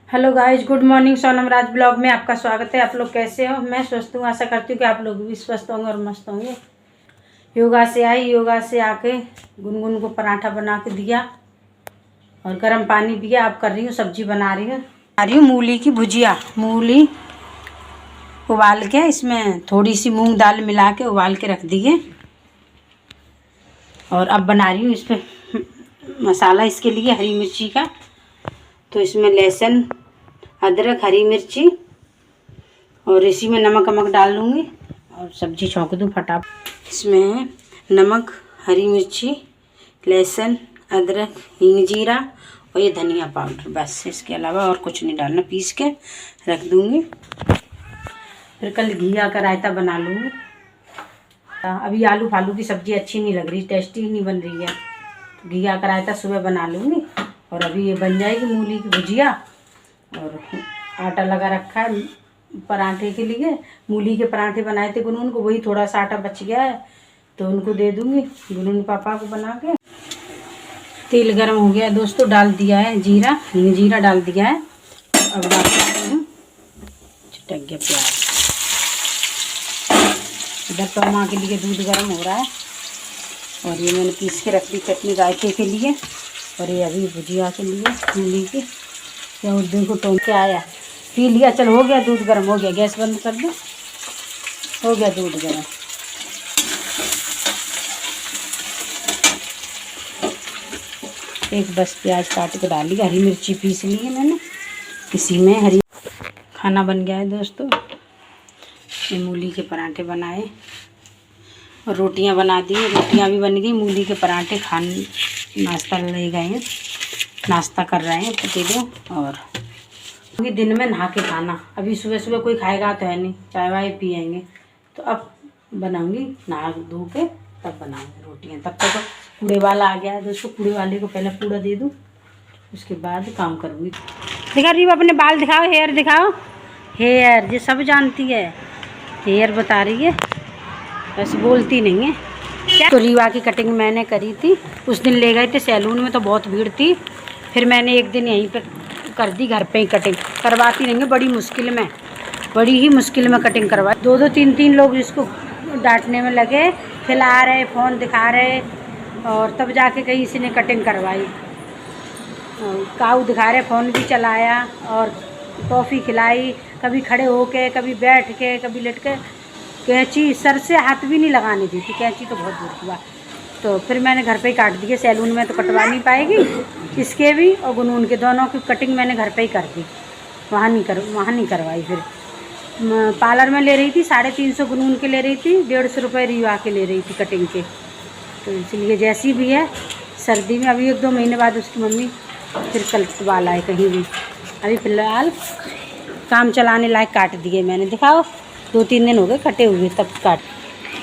Hello guys, good morning. Sonam Raj blog में आपका स्वागत है। आप लोग कैसे हो? मैं स्वस्थ हूँ। आशा करती हूँ कि आप लोग भी स्वस्थ होंगे और मस्त होंगे। योगा से आई, योगा से आके गुनगुन को पराठा बना के दिया और गर्म पानी पिया। अब कर रही हूँ सब्जी बना रही हूँ मूली की भुजिया। मूली उबाल के इसमें थोड़ी सी मूंग दाल मिला के उबाल के रख दिए और अब बना रही हूँ इसमें मसाला। इसके लिए हरी मिर्ची का, तो इसमें लहसुन, अदरक, हरी मिर्ची और इसी में नमक वमक डाल लूँगी और सब्जी छौंक दूँ फटाफट। इसमें नमक, हरी मिर्ची, लहसुन, अदरक, हींग, जीरा और ये धनिया पाउडर, बस। इसके अलावा और कुछ नहीं डालना। पीस के रख दूँगी। फिर कल घिया का रायता बना लूँगी। अभी आलू फालू की सब्ज़ी अच्छी नहीं लग रही, टेस्टी नहीं बन रही है, तो घिया का रायता सुबह बना लूँगी। और अभी ये बन जाएगी मूली की भुजिया। और आटा लगा रखा है पराठे के लिए। मूली के पराठे बनाए थे गुनगुन को, वही थोड़ा सा आटा बच गया है तो उनको दे दूँगी गुनगुन पापा को बना के। तेल गरम हो गया दोस्तों, डाल दिया है जीरा, हींग जीरा डाल दिया है। अब डाल देती हूँ चिटक गया प्याज। इधर तो माँ के लिए दूध गर्म हो रहा है और ये मैंने पीस के रख दी चटनी रायते के लिए। और ये अभी भुजिया के लिए मूली की या उर्दू को टोन के आया, पी लिया। चल हो गया, दूध गर्म हो गया। गैस बंद कर दो। हो गया दूध गर्म। एक बस प्याज काट के डाली, हरी मिर्ची पीस ली है मैंने इसी में। हरी खाना बन गया है दोस्तों। ये मूली के पराठे बनाए और रोटियां बना दी। रोटियां भी बन गई। मूली के पराठे खाने नाश्ता ले गए हैं, नाश्ता कर रहे हैं पति लोग। और दिन में नहा के खाना, अभी सुबह सुबह कोई खाएगा तो है नहीं, चाय वाय पियेंगे। तो अब बनाऊंगी नहा धो के, तब बनाऊंगी रोटियां। तब तक तो कूड़े वाला आ गया है दोस्तों। कूड़े वाले को पहले कूड़ा दे दूँ, उसके बाद काम करूँगी। दिखा रही हूँ अपने बाल, दिखाओ, हेयर दिखाओ। हेयर ये सब जानती है, हेयर बता रही है, बस बोलती नहीं है। क्या तो रीवा की कटिंग मैंने करी थी। उस दिन ले गए थे सैलून में, तो बहुत भीड़ थी। फिर मैंने एक दिन यहीं पे कर दी, घर पे ही कटिंग करवाती नहीं है। बड़ी ही मुश्किल में कटिंग करवाई। दो तीन लोग इसको डांटने में लगे, खिला रहे, फ़ोन दिखा रहे, और तब जाके कहीं इसी ने कटिंग करवाई। काऊ दिखा रहे, फ़ोन भी चलाया और टॉफ़ी खिलाई, कभी खड़े होके, कभी बैठ के, कभी लेट के। कैंची सर से हाथ भी नहीं लगाने दी थी, कैंची तो बहुत दूर की बात। तो फिर मैंने घर पे ही काट दिए। सैलून में तो कटवा नहीं पाएगी, इसके भी और गुनगुन के दोनों की कटिंग मैंने घर पे ही कर दी। वहाँ नहीं करवाई। फिर पार्लर में ले रही थी 350 गुनगुन के ले रही थी, 150 रुपये रीवा के ले रही थी कटिंग के। तो इसलिए जैसी भी है सर्दी में, अभी 1-2 महीने बाद उसकी मम्मी फिर कल वाला है कहीं भी। अभी फ़िलहाल काम चलाने लायक काट दिए मैंने। दिखाओ, 2-3 दिन हो गए कटे हुए, तब काट।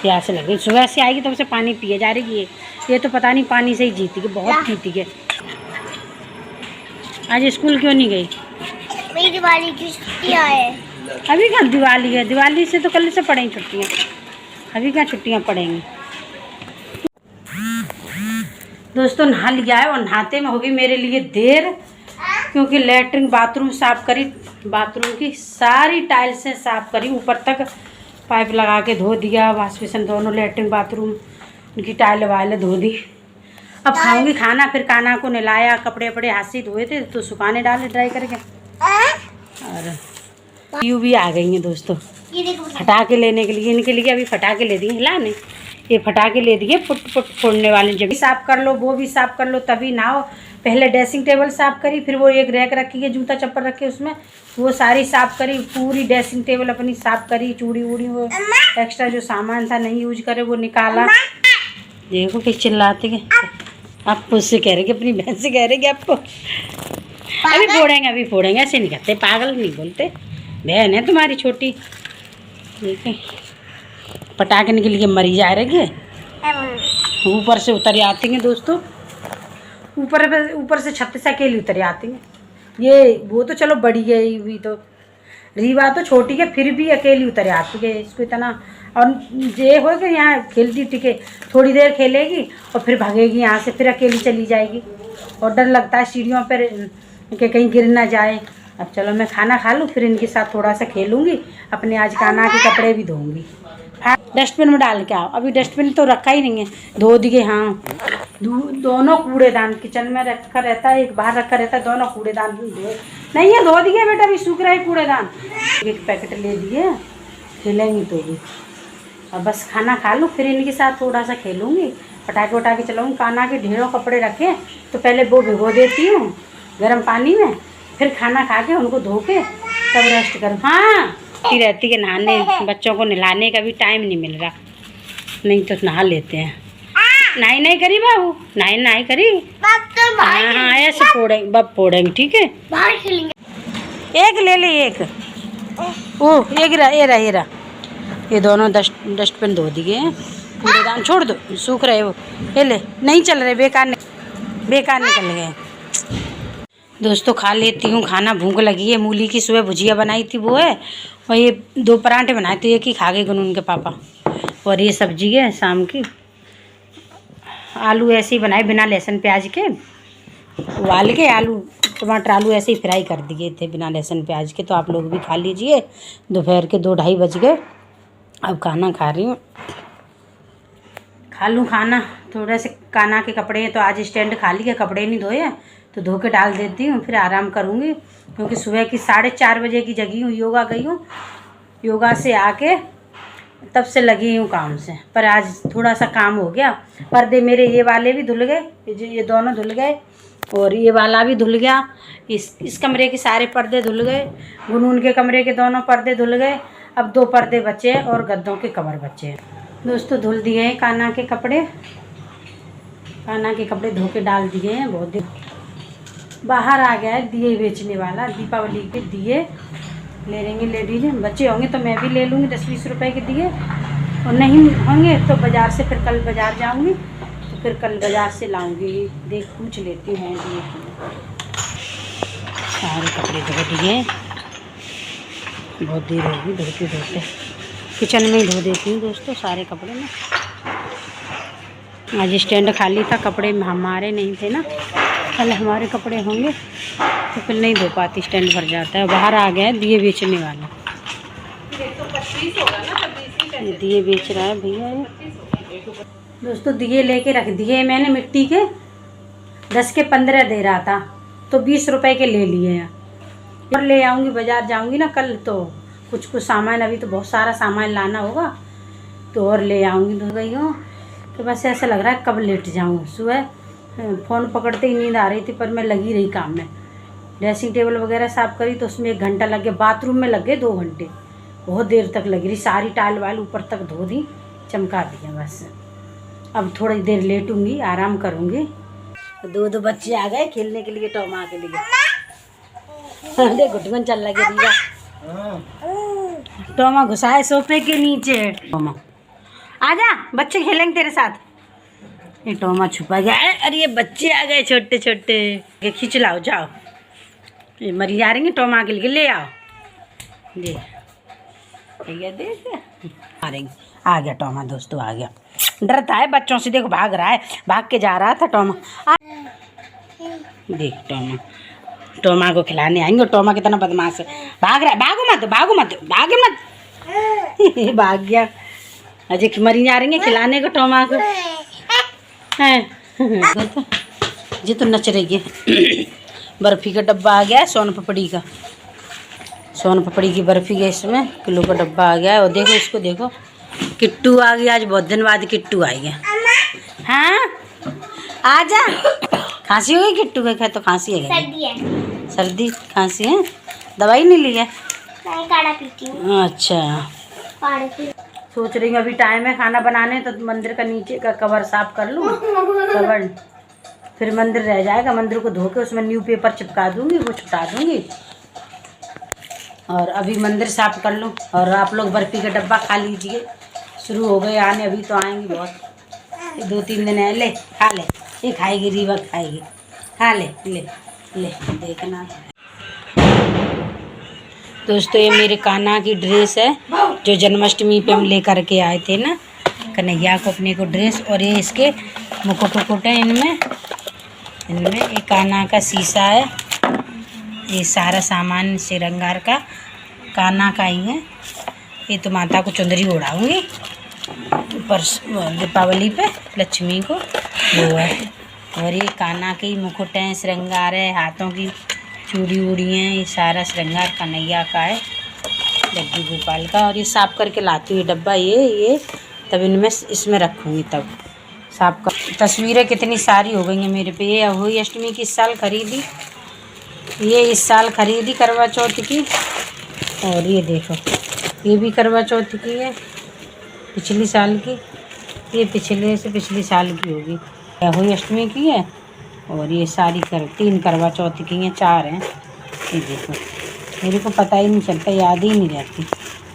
प्यास लग रही, सुबह से आएगी तब से पानी पिए जा रही है। ये तो पता नहीं पानी से ही जीती है, बहुत पीती है। आज स्कूल क्यों नहीं गई? मेरी दिवाली की छुट्टियाँ है। अभी क्या दिवाली है? दिवाली से तो कल से पड़ेंगी छुट्टियाँ, अभी क्या छुट्टियाँ पड़ेंगी। दोस्तों नहा लिया है और नहाते में होगी मेरे लिए देर, क्योंकि लैट्रिन बाथरूम साफ़ करी, बाथरूम की सारी टाइल्सें साफ़ करी, ऊपर तक पाइप लगा के धो दिया, वाश बेसिन दोनों, लैट्रिन बाथरूम उनकी टाइल वाइल धो दी। अब खाऊंगी खाना। फिर काना को नहलाया, कपड़े वपड़े हाथ से धोए थे तो सुखाने डाले ड्राई करके। और यू भी आ गई हैं दोस्तों फटाके लेने के लिए। इनके लिए अभी फटाके ले दिए, हिला नहीं, ये फटाके ले दिए पुट पुट फोड़ने वाले। जब भी साफ़ कर लो, वो भी साफ़ कर लो, तभी नहाओ। पहले ड्रेसिंग टेबल साफ़ करी, फिर वो एक रैक रखी है जूता चप्पल रखे उसमें, वो सारी साफ़ करी। पूरी ड्रेसिंग टेबल अपनी साफ़ करी, चूड़ी वूड़ी वो एक्स्ट्रा जो सामान था नहीं यूज करे वो निकाला। देखो कि चिल्लाते हैं। आप उससे कह रहे कि अपनी बहन से कह रहे कि आपको अभी फोड़ेंगे, ऐसे नहीं कहते, पागल नहीं बोलते, बहन है तुम्हारी छोटी। ठीक है, पटाखने के लिए मरी जा रही है। ऊपर से उतर आती हैं दोस्तों, ऊपर से छत से अकेली उतर आती हैं। ये वो तो चलो बड़ी है भी, तो रीवा तो छोटी है, फिर भी अकेली उतर आती है। इसको इतना, और ये हो कि यहाँ खेलती टिके, थोड़ी देर खेलेगी और फिर भागेगी यहाँ से, फिर अकेली चली जाएगी। और डर लगता है सीढ़ियों पर कि कहीं गिर ना जाए। अब चलो मैं खाना खा लूँ, फिर इनके साथ थोड़ा सा खेलूँगी, अपने आज कान्हा के कपड़े भी धोऊंगी। हाँ डस्टबिन में डाल के आओ, अभी डस्टबिन तो रखा ही नहीं है, धो दिए। हाँ दोनों कूड़ेदान किचन में रखा रहता है, एक बाहर रखा रहता है, दोनों कूड़ेदान धोए नहीं है, धो दिए बेटा, अभी सूख रहे कूड़ेदान। एक पैकेट ले दिए, खेलेंगी तो भी। अब बस खाना खा लूँ, फिर इनके साथ थोड़ा सा खेलूँगी, पटाखे वटाखे चलाऊँगी। कान्हा के ढेरों कपड़े रखे, तो पहले वो भिगो देती हूँ गर्म पानी में, फिर खाना खा के उनको धो के तब रेस्ट करूँ। हाँ रहती है नहाने, बच्चों को नहलाने का भी टाइम नहीं मिल रहा, नहीं तो नहा लेते हैं। नहीं नहीं करी बाबू, नहीं नहीं करी। हाँ हाँ ऐसे फोड़ेंगे, बब फोड़ेंगे, ठीक है। बाहर खेलेंगे। एक ले ले, एक ओह एक रहा, ये रहा, ये दोनों डस्टबिन धो दिए हैं, कूड़ेदान छोड़ दो, सूख रहे वो, ये ले, नहीं चल रहे, बेकार निकल गए। दोस्तों खा लेती हूँ खाना, भूख लगी है। मूली की सुबह भुजिया बनाई थी वो है, और ये 2 पराठे बनाए थे, एक ही खा गए गुनून के पापा। और ये सब्जी है शाम की, आलू ऐसे ही बनाए बिना लहसुन प्याज के, उबाल के आलू टमाटर आलू ऐसे ही फ्राई कर दिए थे बिना लहसुन प्याज के। तो आप लोग भी खा लीजिए। दोपहर के 2-2:30 बज गए, अब खाना खा रही हूँ, खा लूँ खाना। थोड़े से कान्हा के कपड़े हैं तो आज स्टैंड खाली है, कपड़े नहीं धोए हैं, तो धो के डाल देती हूँ, फिर आराम करूँगी। क्योंकि सुबह की 4:30 बजे की जगी हूँ, योगा गई हूँ, योगा से आके तब से लगी हूँ काम से। पर आज थोड़ा सा काम हो गया, पर्दे मेरे ये वाले भी धुल गए, ये दोनों धुल गए, और ये वाला भी धुल गया। इस कमरे के सारे पर्दे धुल गए, गुनून के कमरे के दोनों पर्दे धुल गए। अब 2 पर्दे बचे हैं और गद्दों के कवर बचे हैं। दोस्तों धुल दिए हैं कान्हा के कपड़े, कान्हा के कपड़े धो के डाल दिए हैं। बहुत दिन बाहर आ गया है दिए बेचने वाला, दीपावली के दिए ले लेंगे लेडीज, बच्चे होंगे तो मैं भी ले लूँगी 10-20 रुपए के दिए, और नहीं होंगे तो बाज़ार से, फिर कल बाज़ार जाऊँगी तो फिर कल बाज़ार से लाऊँगी। देख पूछ लेती हैं दिए की। सारे कपड़े धो दिए, बहुत देर होगी धोते, किचन में ही धो देती हूँ दोस्तों सारे कपड़े में। आज स्टैंड खाली था, कपड़े हमारे नहीं थे ना, कल हमारे कपड़े होंगे तो फिर नहीं धो पाती, स्टैंड भर जाता है। बाहर आ गया है दिए बेचने वाला, दिए बेच रहा है भैया ये। दोस्तों दिए लेके रख दिए मैंने मिट्टी के, 10 के 15 दे रहा था, तो 20 रुपए के ले लिए हैं। और ले आऊँगी, बाज़ार जाऊँगी ना कल, तो कुछ सामान, अभी तो बहुत सारा सामान लाना होगा, तो और ले आऊँगी। धो गई हूँ तो बस ऐसा लग रहा है कब लेट जाऊँ। सुबह फ़ोन पकड़ते ही नींद आ रही थी, पर मैं लगी रही काम में। ड्रेसिंग टेबल वगैरह साफ़ करी तो उसमें 1 घंटा लग गया, बाथरूम में लग गए 2 घंटे, बहुत देर तक लगी रही। सारी टाइल वाइल ऊपर तक धो दी, चमका दिया बस। अब थोड़ी देर लेटूँगी, आराम करूँगी। 2 बच्चे आ गए खेलने के लिए, टॉमा के लिए। अरे घुटमन चल लगे दीवा, टॉमा घुसा है सोफे के नीचे। टॉमा आजा, बच्चे खेलेंगे तेरे साथ। ये टॉमा छुपा गया है, अरे ये बच्चे आ गए छोटे छोटे, ये खींच लाओ, जाओ, ये मरी जा रही है टॉमा के लिए, ले आओ। दे देख मारेंगे, आ गया टॉमा दोस्तों, आ गया। डरता है बच्चों से, देखो भाग रहा है, भाग के जा रहा था टॉमा। देख टॉमा को खिलाने आएंगे, टॉमा कितना बदमाश है, भाग रहा है। भागो मत भाग गया। अजय मरी जा रही है खिलाने को टॉमा को है। जी तो नच रही है। बर्फ़ी का डब्बा आ गया है, सोन पापड़ी की बर्फ़ी है, इसमें किलो का डब्बा आ गया है। और देखो इसको, देखो किट्टू आ गया, आज बहुत दिन बाद किट्टू आई है। हाँ आजा, खांसी हो गई किट्टू के, तो खांसी है, सर्दी खांसी है, दवाई नहीं ली है? काढ़ा पीती हूँ। अच्छा, सोच रही हूँ अभी टाइम है खाना बनाने, तो मंदिर का नीचे का कवर साफ कर लूँ, कवर फिर मंदिर रह जाएगा, मंदिर को धो के उसमें न्यू पेपर चिपका दूँगी, वो छुटा दूँगी, और अभी मंदिर साफ कर लूँ। और आप लोग बर्फ़ी का डब्बा खा लीजिए, शुरू हो गए आने, अभी तो आएंगी बहुत, 2-3 दिन है। ले खा ले, ये खाएगी, रीवा खाएगी, खा ले ले ले, देखना। दोस्तों ये मेरे कान्हा की ड्रेस है, जो जन्माष्टमी पे हम लेकर के आए थे ना कन्हैया को अपने को ड्रेस। और ये इसके मुकुट है, इनमें एक कान्हा का शीशा है, ये सारा सामान श्रृंगार का काना का ही है। ये तो माता को चुंदरी उड़ाऊंगी पर दीपावली पे लक्ष्मी को वो है। और ये काना के ही मुकुट हैं, श्रृंगार है, हाथों की चूड़ी उड़ी हैं। ये सारा श्रृंगार कन्हैया का है, जग्गी गोपाल का। और ये साफ़ करके लाती हुई डब्बा ये तब इनमें इसमें रखूँगी तब साफ कर। तस्वीरें कितनी सारी हो गई हैं मेरे पे। ये हुई अष्टमी की इस साल खरीदी, ये इस साल खरीदी करवा चौथ की। और ये देखो ये भी करवा चौथ की है, पिछली साल की। ये पिछले से पिछली साल की होगी। यह हुई अष्टमी की है और ये सारी 3 करवा चौथ की हैं, 4 हैं। ये देखो मेरे को पता ही नहीं चलता, याद ही नहीं रहती।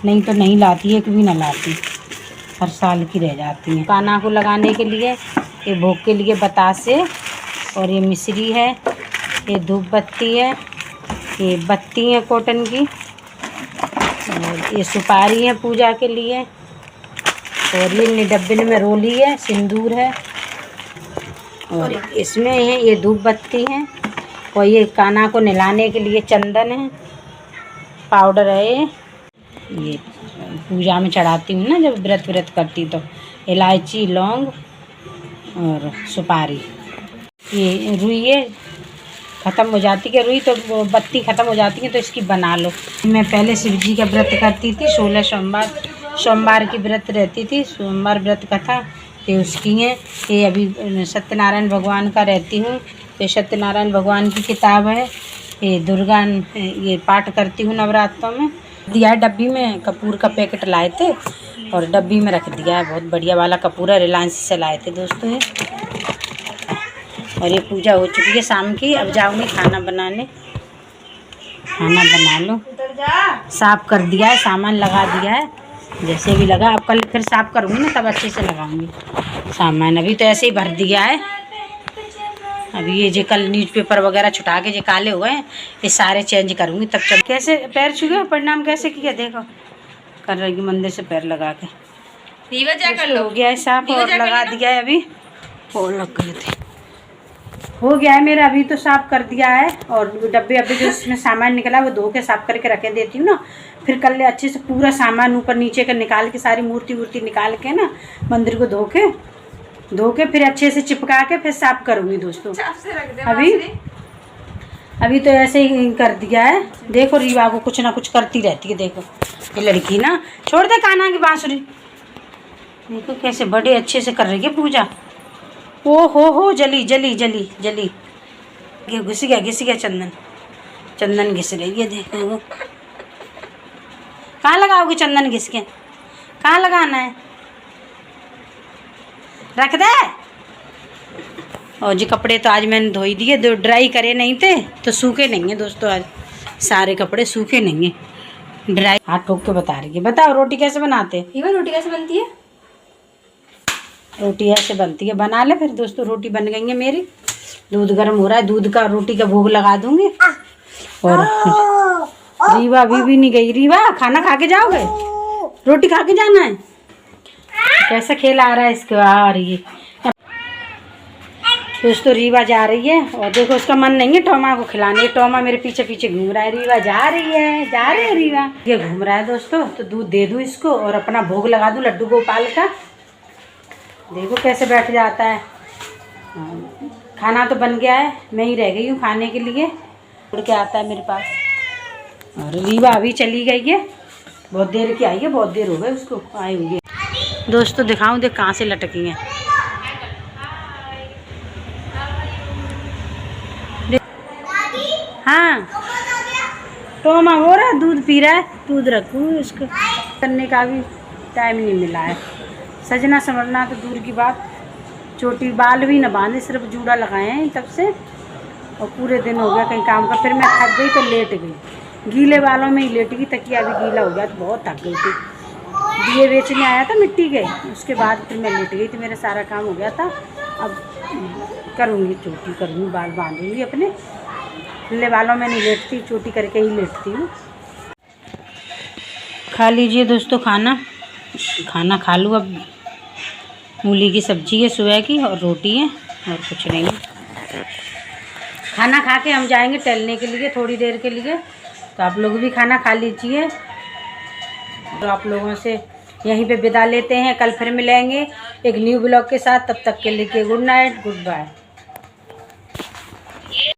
नहीं तो नहीं लाती, एक भी ना लाती, हर साल की रह जाती हैं। काना को लगाने के लिए ये भोग के लिए बतासे और ये मिश्री है, ये धूप बत्ती है, ये बत्ती है कॉटन की, और ये सुपारी है पूजा के लिए। और ये डब्बे में रोली है, सिंदूर है, और इसमें है ये धूप बत्ती है। और ये काना को नहलाने के लिए चंदन है, पाउडर है। ये पूजा में चढ़ाती हूँ ना जब व्रत करती तो इलायची, लौंग और सुपारी। ये रुई है, ख़त्म हो जाती है रुई तो वो बत्ती ख़त्म हो जाती है तो इसकी बना लो। मैं पहले शिव जी का व्रत करती थी, 16 सोमवार की व्रत रहती थी, सोमवार व्रत का था। ये उसकी है। ये अभी सत्यनारायण भगवान का रहती हूँ, ये सत्यनारायण भगवान की किताब है। ये दुर्गा ये पाठ करती हूँ नवरात्रों में। दिया है डब्बी में, कपूर का पैकेट लाए थे और डब्बी में रख दिया है। बहुत बढ़िया वाला कपूर है, रिलायंस से लाए थे दोस्तों ये। और ये पूजा हो चुकी है शाम की। अब जाऊँगी खाना बनाने, खाना बना लो। साफ़ कर दिया है, सामान लगा दिया है, जैसे भी लगा। अब कल फिर साफ़ करूँगी ना तब अच्छे से लगाऊंगी सामान। अभी तो ऐसे ही भर दिया है। अभी ये जो कल न्यूज़पेपर वगैरह छुटा के जो काले हुए हैं ये सारे चेंज करूँगी तब चल। कैसे पैर छुए, प्रणाम कैसे किया देखो, कर रही मंदिर से पैर लगा के। रीवा जा कर लो, हो गया है साफ और लगा दिया है। अभी और लग गए थे, हो गया है मेरा। अभी तो साफ़ कर दिया है। और डब्बे अभी जो इसमें सामान निकला वो धो के साफ़ करके रखे देती हूँ ना। फिर कल अच्छे से पूरा सामान ऊपर नीचे का निकाल के, सारी मूर्ति वूर्ति निकाल के ना मंदिर को धो के फिर अच्छे से चिपका के फिर साफ़ करूँगी दोस्तों। अभी तो ऐसे ही कर दिया है। देखो रीवा को कुछ ना कुछ करती रहती है। देखो ये लड़की ना छोड़ दे काना की बांसुरी। देखो कैसे बड़े अच्छे से कर रही है पूजा। ओ हो जली घिस गया चंदन घिस रही है। देखो कहाँ लगाओगे चंदन घिस के, कहाँ लगाना है, रख दे। और जी कपड़े तो आज मैंने धोई दिए, दो ड्राई करे नहीं थे तो सूखे नहीं है दोस्तों। आज सारे कपड़े सूखे नहीं है, ड्राई। हाथ ठोक के बता रही है। बताओ रोटी कैसे बनाते हैं? रोटी कैसे बनती है? रोटी ऐसे बनती है, बना ले फिर दोस्तों। रोटी बन गई है मेरी, दूध गर्म हो रहा है, दूध का रोटी का भोग लगा दूंगी। और रीवा अभी भी नहीं गई। रीवा खाना खा के जाओगे, रोटी खा के जाना है। कैसा खेल आ रहा है इसके। आ रही है दोस्तों, रीवा जा रही है। और देखो उसका मन नहीं है टोमा को खिलाने। टोमा मेरे पीछे पीछे घूम रहा है। रीवा जा रही है रीवा। ये घूम रहा है दोस्तों, तो दूध दे दूँ इसको और अपना भोग लगा दूँ लड्डू गोपाल का। देखो कैसे बैठ जाता है। खाना तो बन गया है, मैं ही रह गई हूँ खाने के लिए। उड़ के आता है मेरे पास। और रीवा अभी चली गई है, बहुत देर की आई है, बहुत देर हो गई उसको आए हुए। दोस्तों दिखाऊं, देख कहाँ से लटकी हैं। हाँ टोमा हो रहा है, दूध पी रहा है। दूध रखूँ इसको, करने का भी टाइम नहीं मिला है। सजना संवरना तो दूर की बात, चोटी बाल भी न बांधे, सिर्फ जूड़ा लगाए हैं तब से। और पूरे दिन हो गया कहीं काम का। फिर मैं थक गई तो लेट गई, गीले बालों में ही लेट गई। तकिया भी गीला हो गया तो बहुत थक गई थी। दिए बेचने आया था मिट्टी के, उसके बाद फिर मैं लेट गई थी। मेरा सारा काम हो गया था। अब करूँगी, चोटी करूँगी, बाल बांधूँगी अपने। खुले बालों में नहीं लेटती, चोटी करके ही लेटती हूँ। खा लीजिए दोस्तों खाना खा लूँ अब। मूली की सब्जी है सुबह की और रोटी है और कुछ नहीं है। खाना खा के हम जाएंगे टहलने के लिए थोड़ी देर के लिए, तो आप लोग भी खाना खा लीजिए। तो आप लोगों से यहीं पे विदा लेते हैं, कल फिर मिलेंगे एक न्यू ब्लॉग के साथ। तब तक के लिए गुड नाइट, गुड बाय।